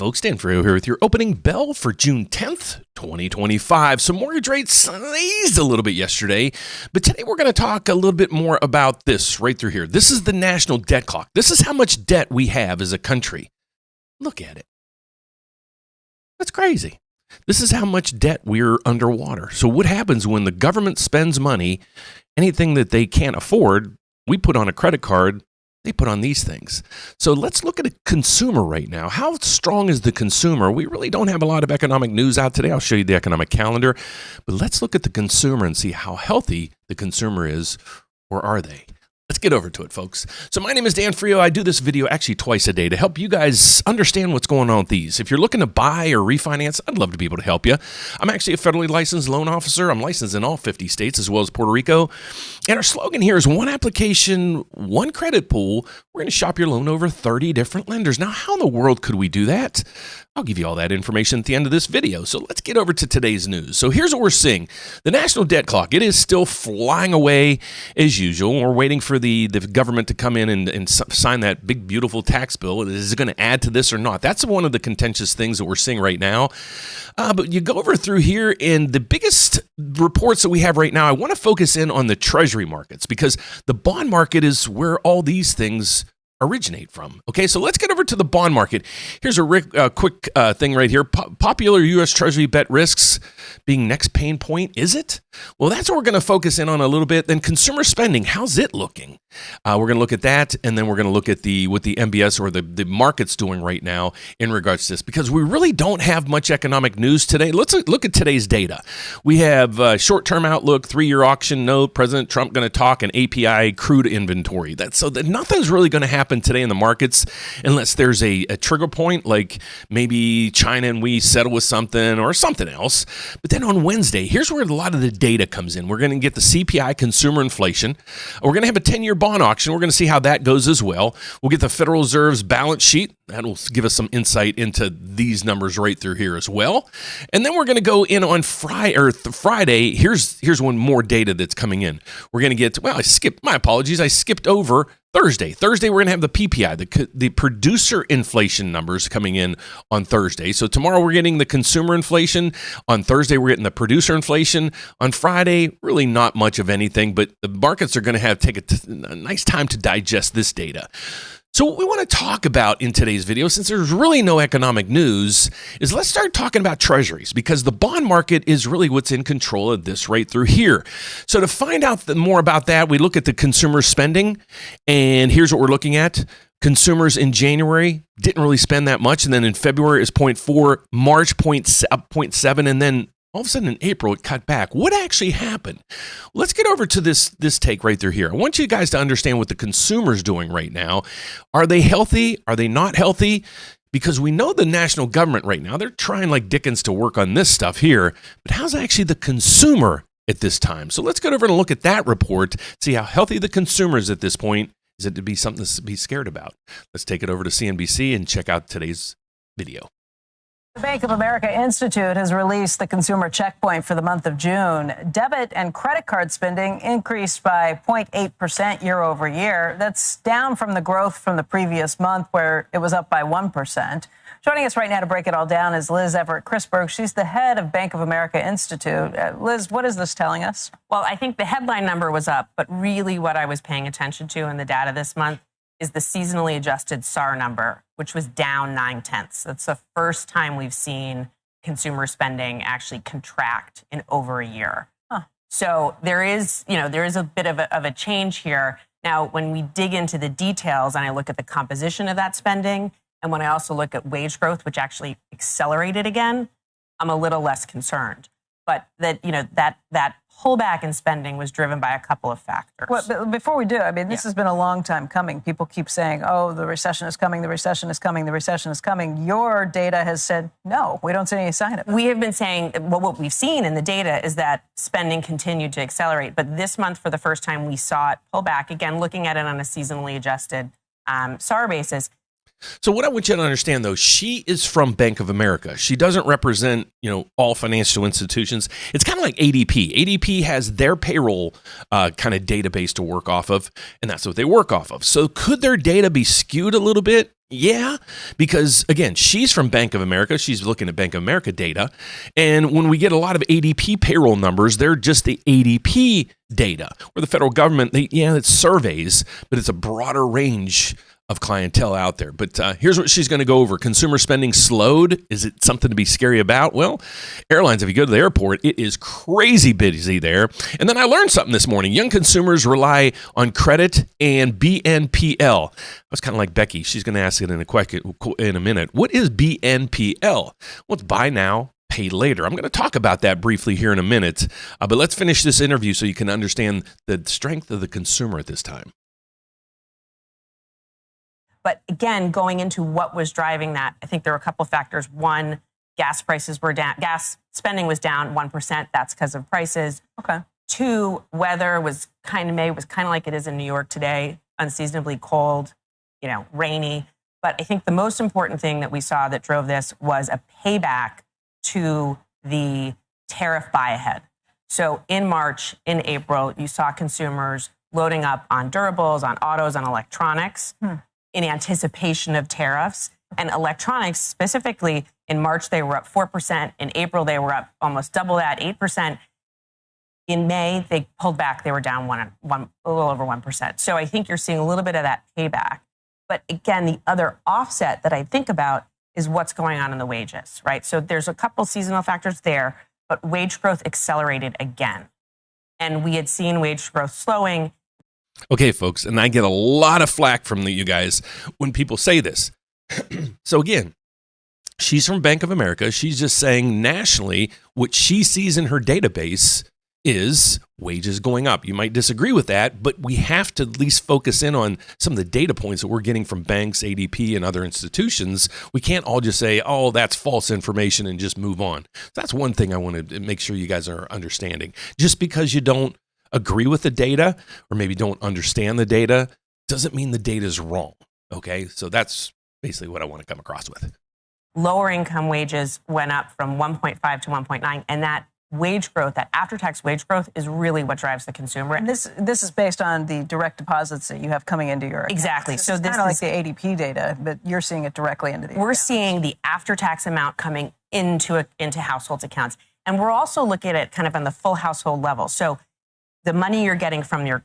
Hey folks, Dan Frio here with your opening bell for June 10th, 2025. So mortgage rates eased a little bit yesterday, but today we're going to talk a little bit more about this right through here. This is the national debt clock. This is how much debt we have as a country. Look at it. That's crazy. This is how much debt we're underwater. So what happens when the government spends money, anything that they can't afford, we put on a credit card, they put on these things. So let's look at a consumer right now. How strong is the consumer? We really don't have a lot of economic news out today. I'll show you the economic calendar. But let's look at the consumer and see how healthy the consumer is, or are they? Let's get over to it, folks. So my name is Dan Frio. I do this video actually twice a day to help you guys understand what's going on with these. If you're looking to buy or refinance, I'd love to be able to help you. I'm actually a federally licensed loan officer. I'm licensed in all 50 states as well as Puerto Rico. And our slogan here is one application, one credit pool. We're going to shop your loan over 30 different lenders. Now, how in the world could we do that? I'll give you all that information at the end of this video. So let's get over to today's news. So here's what we're seeing. The national debt clock, it is still flying away as usual. We're waiting for the government to come in and sign that big, beautiful tax bill. Is it going to add to this or not? That's one of the contentious things that we're seeing right now. But you go over through here, and the biggest reports that we have right now, I want to focus in on the Treasury markets because the bond market is where all these things originate from. Okay, so let's get over to the bond market. Here's a quick thing right here. Popular U.S. Treasury bet risks being next pain point. Is it? Well, that's what we're going to focus in on a little bit. Then consumer spending. How's it looking? We're going to look at that, and then we're going to look at what the MBS or the market's doing right now in regards to this, because we really don't have much economic news today. Let's look at today's data. We have short-term outlook, 3-year auction note, President Trump going to talk, and API crude inventory. Nothing's really going to happen today in the markets unless there's a trigger point, like maybe China and we settle with something or something else. But then on Wednesday, here's where a lot of the data comes in. We're going to get the CPI, consumer inflation. We're going to have a 10-year bond auction. We're going to see how that goes as well. We'll get the Federal Reserve's balance sheet. That'll give us some insight into these numbers right through here as well. And then we're going to go in on Friday. Here's one more data that's coming in. We're going to get, I skipped over Thursday. We're going to have the PPI, the producer inflation numbers coming in on Thursday. So tomorrow we're getting the consumer inflation. On Thursday, we're getting the producer inflation. On Friday, really not much of anything, but the markets are going to take a nice time to digest this data. So what we want to talk about in today's video, since there's really no economic news, is let's start talking about treasuries, because the bond market is really what's in control of this right through here. So to find out more about that, we look at the consumer spending, and here's what we're looking at. Consumers in January didn't really spend that much, and then in February is 0.4, March 0.7, and then all of a sudden in April, it cut back. What actually happened? Let's get over to this take right through here. I want you guys to understand what the consumer's doing right now. Are they healthy? Are they not healthy? Because we know the national government right now, they're trying like Dickens to work on this stuff here. But how's actually the consumer at this time? So let's get over and look at that report, see how healthy the consumer is at this point. Is it to be something to be scared about? Let's take it over to CNBC and check out today's video. The Bank of America Institute has released the consumer checkpoint for the month of June. Debit and credit card spending increased by 0.8% year over year. That's down from the growth from the previous month, where it was up by 1%. Joining us right now to break it all down is Liz Everett-Chrisberg. She's the head of Bank of America Institute. Liz, what is this telling us? Well, I think the headline number was up, but really what I was paying attention to in the data this month is the seasonally adjusted SAR number, which was down 0.9. That's the first time we've seen consumer spending actually contract in over a year. So there is a bit of a change here. Now, when we dig into the details and I look at the composition of that spending, and when I also look at wage growth, which actually accelerated again, I'm a little less concerned. But that pullback in spending was driven by a couple of factors. Well, but before we do, this has been a long time coming. People keep saying, oh, the recession is coming, the recession is coming, the recession is coming. Your data has said, no, we don't see any sign of it. We have been saying, well, what we've seen in the data is that spending continued to accelerate. But this month, for the first time, we saw it pull back. Again, looking at it on a seasonally adjusted SAR basis. So what I want you to understand, though, she is from Bank of America. She doesn't represent, all financial institutions. It's kind of like ADP. ADP has their payroll kind of database to work off of, and that's what they work off of. So could their data be skewed a little bit? Yeah, because again, she's from Bank of America. She's looking at Bank of America data. And when we get a lot of ADP payroll numbers, they're just the ADP data. Where the federal government, it's surveys, but it's a broader range of clientele out there. But here's what she's going to go over. Consumer spending slowed. Is it something to be scary about? Well, airlines, if you go to the airport, it is crazy busy there. And then I learned something this morning. Young consumers rely on credit and BNPL. I was kind of like Becky. She's going to ask it in a minute. What is BNPL? Well, it's buy now, pay later. I'm going to talk about that briefly here in a minute. But let's finish this interview so you can understand the strength of the consumer at this time. But again, going into what was driving that, I think there were a couple of factors. One, gas prices were down. Gas spending was down 1%. That's because of prices. Okay. Two, weather was kind of like it is in New York today, unseasonably cold, rainy. But I think the most important thing that we saw that drove this was a payback to the tariff buy ahead. So in March, in April, you saw consumers loading up on durables, on autos, on electronics. In anticipation of tariffs. And electronics, specifically, in March, they were up 4%. In April, they were up almost double that, 8%. In May, they pulled back. They were down a little over 1%. So I think you're seeing a little bit of that payback. But again, the other offset that I think about is what's going on in the wages, right? So there's a couple seasonal factors there, but wage growth accelerated again. And we had seen wage growth slowing. Okay, folks, and I get a lot of flack from you guys when people say this. So again, she's from Bank of America. She's just saying nationally what she sees in her database is wages going up. You might disagree with that, but we have to at least focus in on some of the data points that we're getting from banks, ADP, and other institutions. We can't all just say, oh, that's false information and just move on. That's one thing I want to make sure you guys are understanding. Just because you don't agree with the data or maybe don't understand the data doesn't mean the data is wrong. Okay, so that's basically what I want to come across with. Lower income wages went up from 1.5 to 1.9, and that wage growth, that after-tax wage growth, is really what drives the consumer. And this is based on the direct deposits that you have coming into your account. Exactly. So this is kind of like the ADP data, but you're seeing it directly into the We're account. seeing the after-tax amount coming into households' accounts. And we're also looking at it kind of on the full household level. So the money you're getting from your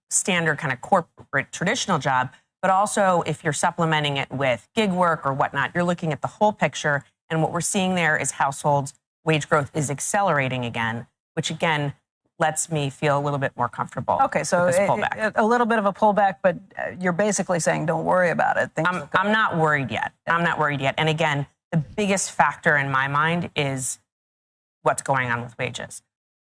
standard kind of corporate traditional job, but also if you're supplementing it with gig work or whatnot, you're looking at the whole picture. And what we're seeing there is households' wage growth is accelerating again, which again lets me feel a little bit more comfortable. Okay, so with this pullback. a little bit of a pullback, but you're basically saying don't worry about it. I'm not worried yet. And again, the biggest factor in my mind is what's going on with wages.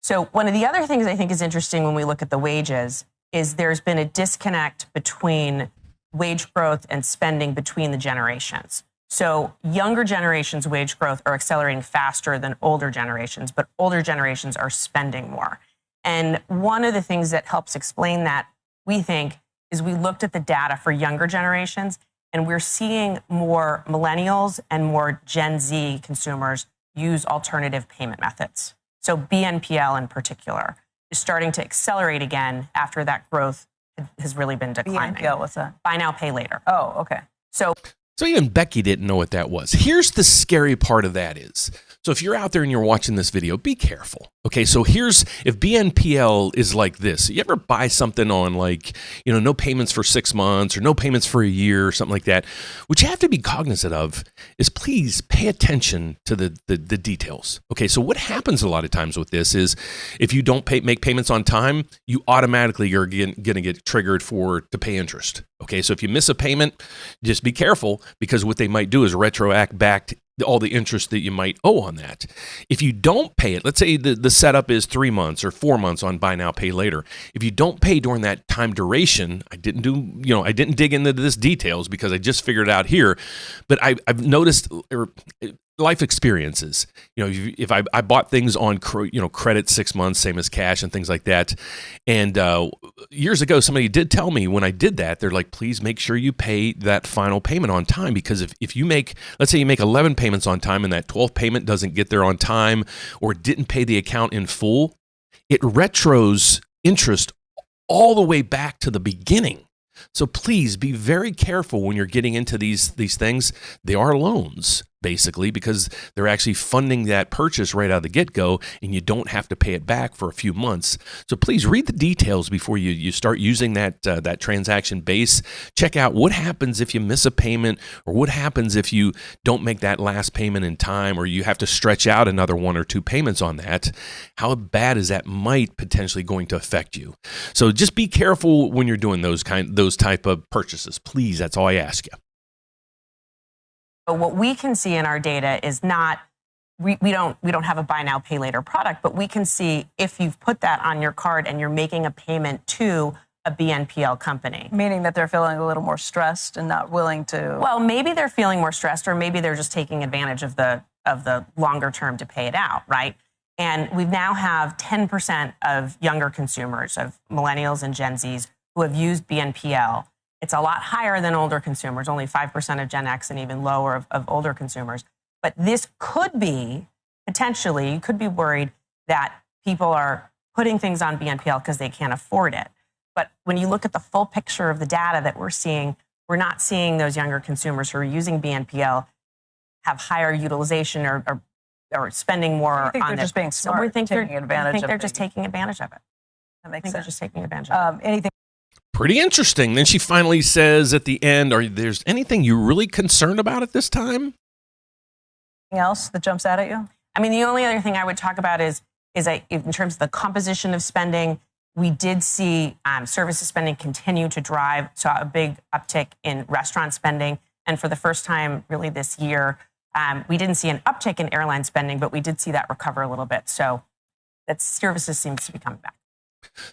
So one of the other things I think is interesting when we look at the wages is there's been a disconnect between wage growth and spending between the generations. So younger generations' wage growth are accelerating faster than older generations, but older generations are spending more. And one of the things that helps explain that, we think, is we looked at the data for younger generations, and we're seeing more millennials and more Gen Z consumers use alternative payment methods. So BNPL in particular is starting to accelerate again after that growth has really been declining. BNPL, what's that? Buy now, pay later. Oh, okay. So even Becky didn't know what that was. Here's the scary part of that is, so if you're out there and you're watching this video, be careful. Okay, so if BNPL is like this, you ever buy something on no payments for 6 months or no payments for a year or something like that, what you have to be cognizant of is please pay attention to the details. Okay, so what happens a lot of times with this is if you don't make payments on time, you automatically are going to get triggered to pay interest. Okay, so if you miss a payment, just be careful because what they might do is retroact back all the interest that you might owe on that. If you don't pay it, let's say the setup is 3 months or 4 months on buy now, pay later. If you don't pay during that time duration, I didn't dig into this details because I just figured it out here, but I've noticed life experiences. If I bought things on credit 6 months, same as cash and things like that. And years ago, somebody did tell me when I did that, they're like, please make sure you pay that final payment on time, because if you make, let's say you make 11 payments on time and that 12th payment doesn't get there on time or didn't pay the account in full, it retros interest all the way back to the beginning. So please be very careful when you're getting into these things. They are loans, basically, because they're actually funding that purchase right out of the get-go, and you don't have to pay it back for a few months. So please read the details before you start using that transaction base. Check out what happens if you miss a payment, or what happens if you don't make that last payment in time, or you have to stretch out another 1 or 2 payments on that. How bad is that might potentially going to affect you? So just be careful when you're doing those type of purchases. Please, that's all I ask you. But what we can see in our data is not, we don't have a buy now, pay later product, but we can see if you've put that on your card and you're making a payment to a BNPL company. Meaning that they're feeling a little more stressed and not willing to. Well, maybe they're feeling more stressed, or maybe they're just taking advantage of the longer term to pay it out, right? And we now have 10% of younger consumers, of millennials and Gen Zs, who have used BNPL. It's a lot higher than older consumers, only 5% of Gen X and even lower of older consumers. But this could be, potentially, you could be worried that people are putting things on BNPL because they can't afford it. But when you look at the full picture of the data that we're seeing, we're not seeing those younger consumers who are using BNPL have higher utilization or spending more think on they're it. just being smart, So we think taking advantage I think of they're the- just taking advantage of it. That I makes think they're sense. just taking advantage of it. Anything Pretty interesting. Then she finally says at the end, there's anything you're really concerned about at this time? else that jumps out at you? I mean, the only other thing I would talk about is in terms of the composition of spending, we did see services spending continue to drive, saw a big uptick in restaurant spending. And for the first time really this year, we didn't see an uptick in airline spending, but we did see that recover a little bit. So that services seems to be coming back.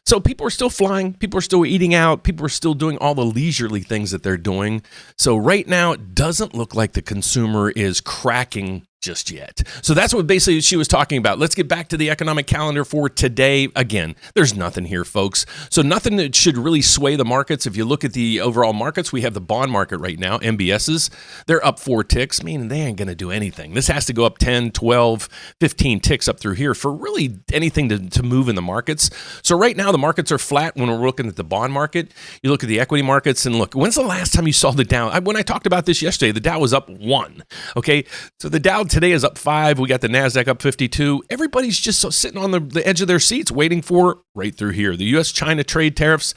So people are still flying, people are still eating out, people are still doing all the leisurely things that they're doing. So right now, it doesn't look like the consumer is cracking just yet. So that's what basically she was talking about. Let's get back to the economic calendar for today. Again, there's nothing here, folks. So nothing that should really sway the markets. If you look at the overall markets, we have the bond market right now, MBSs. They're up 4 ticks, meaning they ain't going to do anything. This has to go up 10, 12, 15 ticks up through here for really anything to move in the markets. So right now, the markets are flat when we're looking at the bond market. You look at the equity markets and look, when's the last time you saw the Dow? When I talked about this yesterday, the Dow was up 1. Okay, so the Dow today is up 5. We got the NASDAQ up 52. Everybody's just sitting on the edge of their seats waiting for right through here. The U.S.-China trade tariffs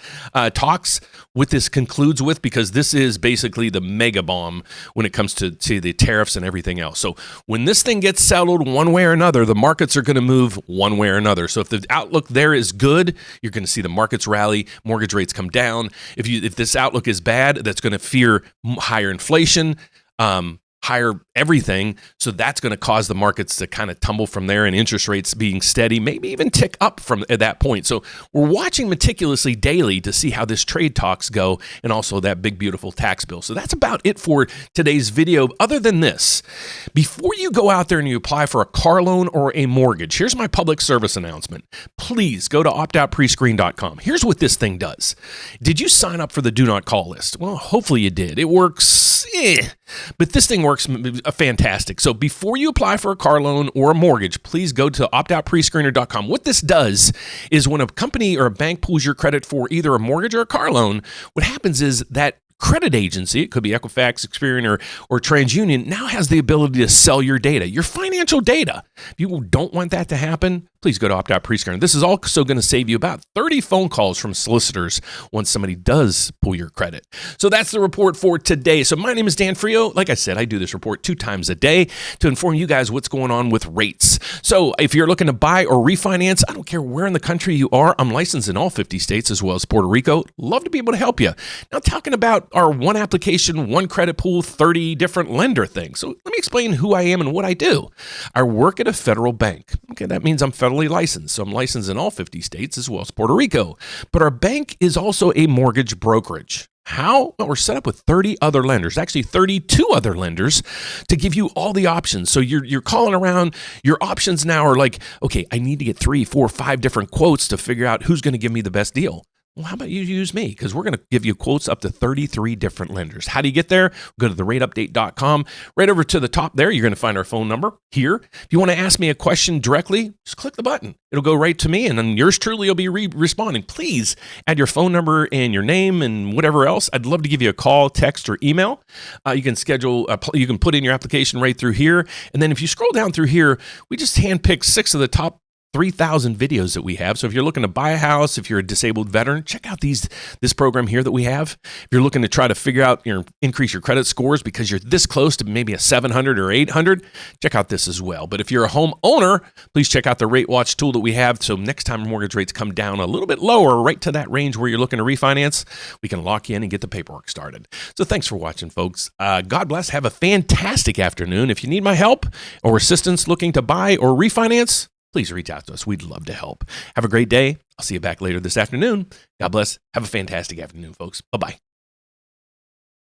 talks, what this concludes with, because this is basically the mega bomb when it comes to the tariffs and everything else. So when this thing gets settled one way or another, the markets are going to move one way or another. So if the outlook there is good, you're going to see the markets rally, mortgage rates come down. If this outlook is bad, that's going to fear higher inflation, higher everything. So that's going to cause the markets to kind of tumble from there, and interest rates being steady, maybe even tick up from at that point. So we're watching meticulously daily to see how this trade talks go, and also that big, beautiful tax bill. So that's about it for today's video. Other than this, before you go out there and you apply for a car loan or a mortgage, here's my public service announcement. Please go to optoutprescreen.com. Here's what this thing does. Did you sign up for the do not call list? Well, hopefully you did. It works, but this thing works fantastic. So before you apply for a car loan or a mortgage, please go to optoutprescreener.com. What this does is when a company or a bank pulls your credit for either a mortgage or a car loan, what happens is that credit agency, it could be Equifax, Experian, or TransUnion, now has the ability to sell your data, your financial data. If you don't want that to happen, please go to Opt Out Prescreener. This is also going to save you about 30 phone calls from solicitors once somebody does pull your credit. So that's the report for today. So my name is Dan Frio. Like I said, I do this report 2 times a day to inform you guys what's going on with rates. So if you're looking to buy or refinance, I don't care where in the country you are, I'm licensed in all 50 states as well as Puerto Rico. Love to be able to help you. Now, talking about our one application, one credit pool, 30 different lender thing. So let me explain who I am and what I do. I work at a federal bank. Okay, that means I'm federally licensed. So I'm licensed in all 50 states as well as Puerto Rico. But our bank is also a mortgage brokerage. How? Well, we're set up with 30 other lenders, actually 32 other lenders, to give you all the options. So you're calling around. Your options now are like, okay, I need to get 3, 4, 5 different quotes to figure out who's going to give me the best deal. Well, how about you use me? Because we're going to give you quotes up to 33 different lenders. How do you get there? Go to therateupdate.com. Right over to the top there, you're going to find our phone number here. If you want to ask me a question directly, just click the button. It'll go right to me, and then yours truly will be responding. Please add your phone number and your name and whatever else. I'd love to give you a call, text, or email. You can schedule, you can put in your application right through here. And then if you scroll down through here, we just handpicked 6 of the top 3,000 videos that we have. So if you're looking to buy a house, if you're a disabled veteran, check out this program here that we have. If you're looking to try to figure out increase your credit scores because you're this close to maybe a 700 or 800, check out this as well. But if you're a homeowner, please check out the RateWatch tool that we have. So next time mortgage rates come down a little bit lower, right to that range where you're looking to refinance, we can lock you in and get the paperwork started. So thanks for watching, folks. God bless. Have a fantastic afternoon. If you need my help or assistance looking to buy or refinance, please reach out to us. We'd love to help. Have a great day. I'll see you back later this afternoon. God bless. Have a fantastic afternoon, folks. Bye-bye.